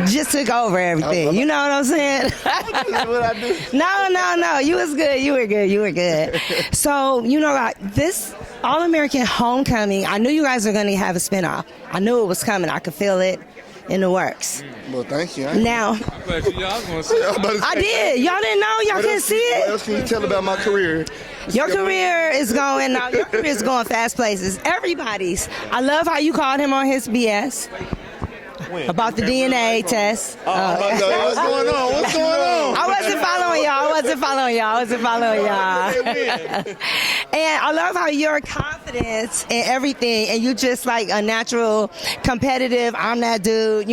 just took over everything. You know what I'm saying? What I do. No. You was good. You were good. So, this All-American Homecoming, I knew you guys were going to have a spinoff. I knew it was coming. I could feel it in the works. Well, thank you. Now, I did. Y'all didn't know? Y'all couldn't see What it? else can you tell about my career? Your career is going fast places. Everybody's. I love how you called him on his BS. About the DNA test. What's going on? What's going on? I wasn't following y'all. And I love how your confidence in everything, and you just like a natural competitive, I'm that dude,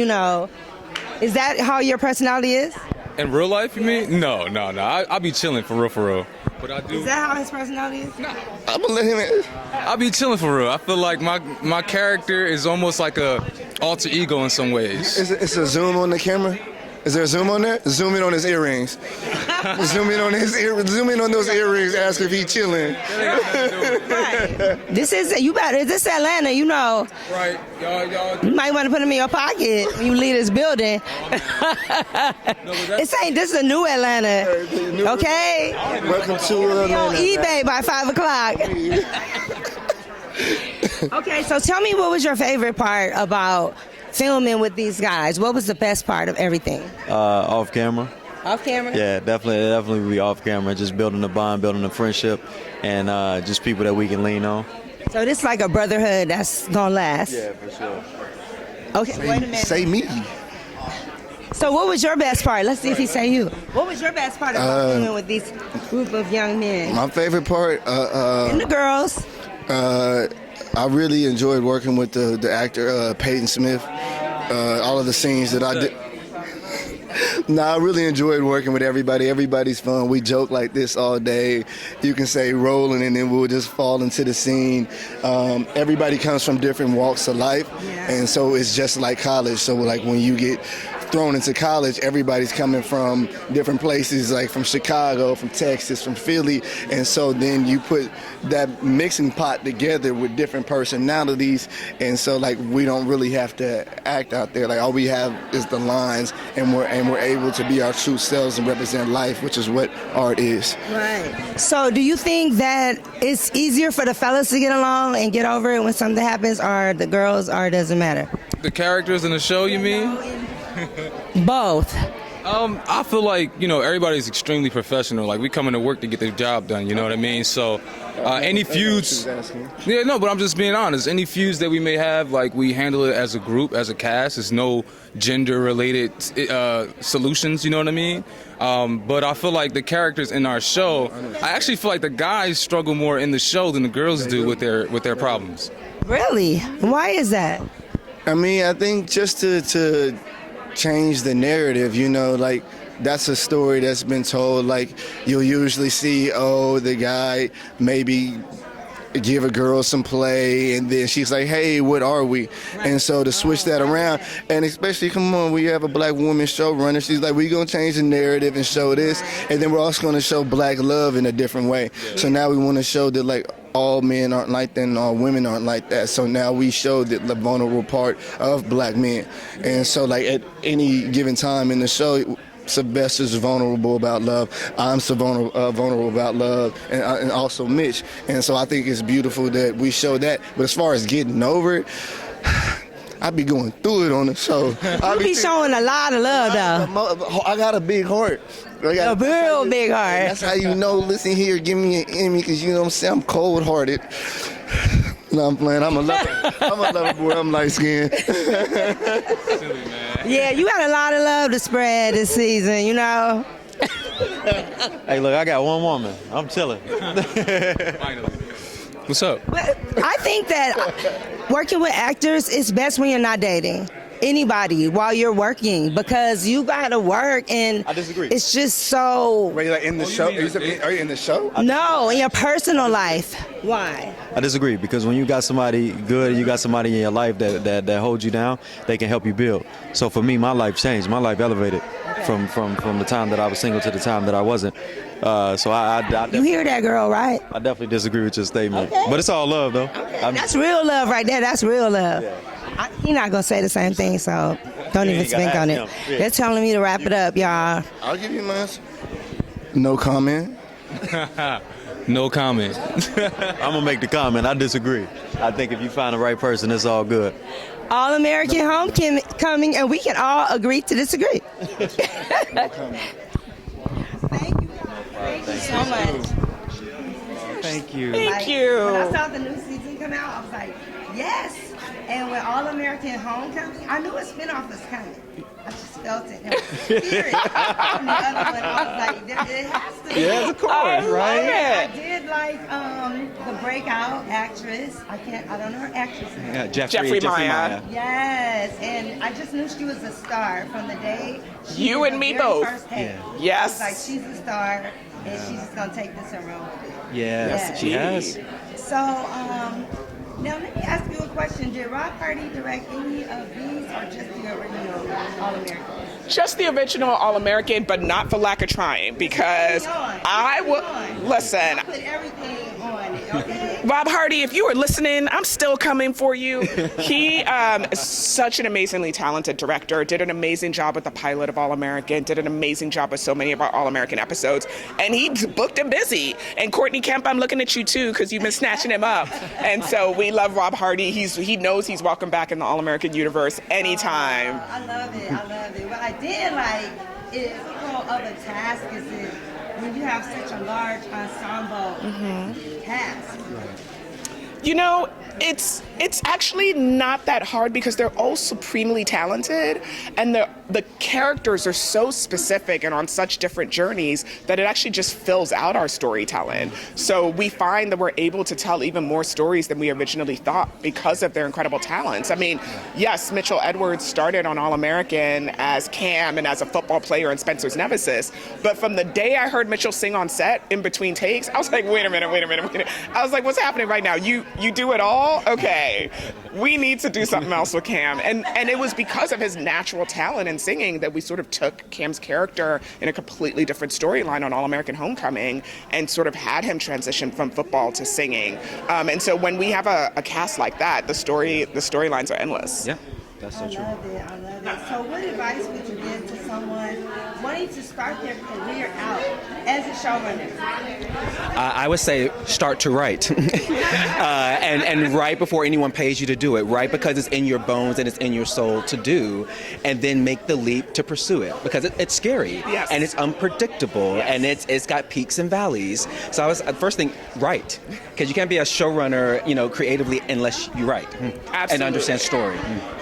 Is that how your personality is? In real life, you mean? No. I be chilling for real. But I do. Is that how his personality is? No. I'm gonna let him in. I be chilling for real. I feel like my character is almost like a alter ego in some ways. It's a zoom on the camera. Is there a zoom on there? Zoom in on his earrings. Zoom in on those earrings. Ask if he chilling. Right. This is Atlanta, Right, y'all. You might want to put him in your pocket when you leave this building. This is a new Atlanta. Okay? Welcome to Be on Atlanta. eBay by 5 o'clock. Okay, so tell me, what was your favorite part about filming with these guys? What was the best part of everything? Off camera. Off camera? Yeah, definitely be off camera. Just building a bond, building a friendship, and just people that we can lean on. So this is like a brotherhood that's gonna last. Yeah, for sure. Okay, wait a minute. Say me. So what was your best part? Let's see if he say you. What was your best part about filming with these group of young men? My favorite part. And the girls. I really enjoyed working with the actor Peyton Smith. All of the scenes that I did. I really enjoyed working with everybody. Everybody's fun. We joke like this all day. You can say rolling, and then we'll just fall into the scene. Everybody comes from different walks of life, and so it's just like college. So like when you get thrown into college, everybody's coming from different places, like from Chicago, from Texas, from Philly, and so then you put that mixing pot together with different personalities, and so like we don't really have to act out there. Like all we have is the lines, and we're able to be our true selves and represent life, which is what art is. Right. So do you think that it's easier for the fellas to get along and get over it when something happens, or the girls, or it doesn't matter? The characters in the show, you mean? Both. I feel like, everybody's extremely professional. Like, we come into work to get the job done, you know what I mean? So, any feuds... Yeah, no, but I'm just being honest. Any feuds that we may have, like, we handle it as a group, as a cast. There's no gender-related solutions, you know what I mean? But I feel like the characters in our show, I actually feel like the guys struggle more in the show than the girls do with their problems. Really? Why is that? I mean, I think just to change the narrative, like that's a story that's been told. Like you'll usually see, the guy maybe give a girl some play, and then she's like, hey, what are we? And so to switch that around, and especially, come on, we have a black woman showrunner, she's like, we're going to change the narrative and show this, and then we're also going to show black love in a different way. So now we want to show that, like, all men aren't like that and all women aren't like that. So now we show the vulnerable part of black men. And so, like, at any given time in the show, Sylvester's vulnerable about love. I'm so vulnerable about love, and also Mitch. And so I think it's beautiful that we show that. But as far as getting over it, I be going through it on the show. You be showing a lot of love, though. I got a big heart. A real big heart. That's how you know, listen here, give me an Emmy, because you know what I'm saying, I'm cold-hearted. No, I'm playing. I'm a lover boy. I'm light-skinned. Silly, man. Yeah, you got a lot of love to spread this season, Hey, look, I got one woman. I'm chilling. Finally. What's up? But I think that working with actors is best when you're not dating anybody while you're working, because you gotta work, and I disagree. It's just so... Wait, like in the show? Are you in the show? No, in your personal life. Why? I disagree, because when you got somebody good, you got somebody in your life that holds you down, they can help you build. So for me, my life changed. My life elevated from the time that I was single to the time that I wasn't. So I You hear that, girl, right? I definitely disagree with your statement. Okay. But it's all love, though. Okay. That's real love right there. That's real love. Yeah. He's not gonna say the same thing, so don't even speak on it. Yeah. They're telling me to wrap it up, y'all. I'll give you my answer. No comment. No comment. I'm gonna make the comment. I disagree. I think if you find the right person, it's all good. All American homecoming, and we can all agree to disagree. No comment. Thank you. Thank you so much. Thank you. Thank you. When I saw the new season come out, I was like, yes. And when All American Homecoming, I knew a spinoff was coming. I just felt it. And I could hear it. From the other one, I was like, it has to be. Yes, of course, right? I did like the breakout actress. I don't know her actress name. Yeah, Jeffrey Maya. Yes, and I just knew she was a star from the day. You and me both. I was like, she's a star, and she's just gonna take this and run with it. Yes, she has. So, now let me ask you a question. Did Rob Hardy direct any of these, or just the original All American? Just the original All-American, but not for lack of trying, because I will listen. I put everything on it, okay? Rob Hardy, if you were listening, I'm still coming for you. He is such an amazingly talented director, did an amazing job with the pilot of All-American, did an amazing job with so many of our All-American episodes, and he's booked and busy. And Courtney Kemp, I'm looking at you too, because you've been snatching him up. And so we love Rob Hardy. He knows he's welcome back in the All-American universe anytime. I love it. What I did like is a whole other task is it when you have such a large ensemble cast. You know, it's actually not that hard because they're all supremely talented, and the characters are so specific and on such different journeys that it actually just fills out our storytelling. So we find that we're able to tell even more stories than we originally thought because of their incredible talents. I mean, yes, Mitchell Edwards started on All-American as Cam and as a football player and Spencer's nemesis, but from the day I heard Mitchell sing on set in between takes, I was like, wait a minute. I was like, what's happening right now? You do it all? Okay. We need to do something else with Cam. And it was because of his natural talent in singing that we sort of took Cam's character in a completely different storyline on All-American Homecoming and sort of had him transition from football to singing. And so when we have a cast like that, the storylines are endless. Yeah, that's so true. I love it. So what advice would you give to someone wanting to start their career out as a showrunner? I would say start to write. And write before anyone pays you to do it. Write because it's in your bones and it's in your soul to do, and then make the leap to pursue it because it's scary. Yes. And it's unpredictable. Yes. And it's got peaks and valleys. So I was first thing, write, because you can't be a showrunner, creatively unless you write. Absolutely. And understand story.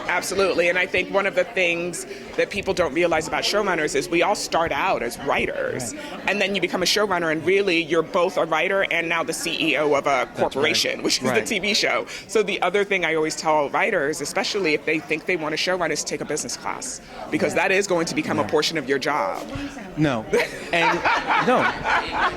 Absolutely. And I think one of the things that people don't realize about showrunners is we all start out as writers. Right. And then you become a showrunner, and really you're both a writer and now the CEO of a corporation, which is the TV show. So the other thing I always tell writers, especially if they think they want to showrun, is to take a business class, because that is going to become a portion of your job. No. And no.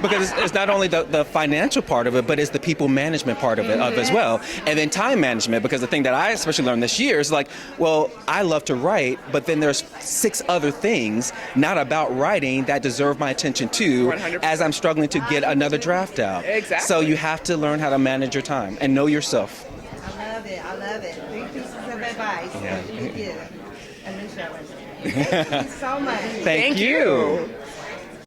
Because it's not only the financial part of it, but it's the people management part of it as well. And then time management, because the thing that I especially learned this year is like, well, I love to write, but then there's 6 other things not about writing that deserve my attention too, 100%. As I'm struggling to get another draft out. Exactly. So you have to learn how to manage your time and know yourself. I love it. 3 pieces of advice. Yeah. Thank you. A new showrunner. Thank you so much. Thank you.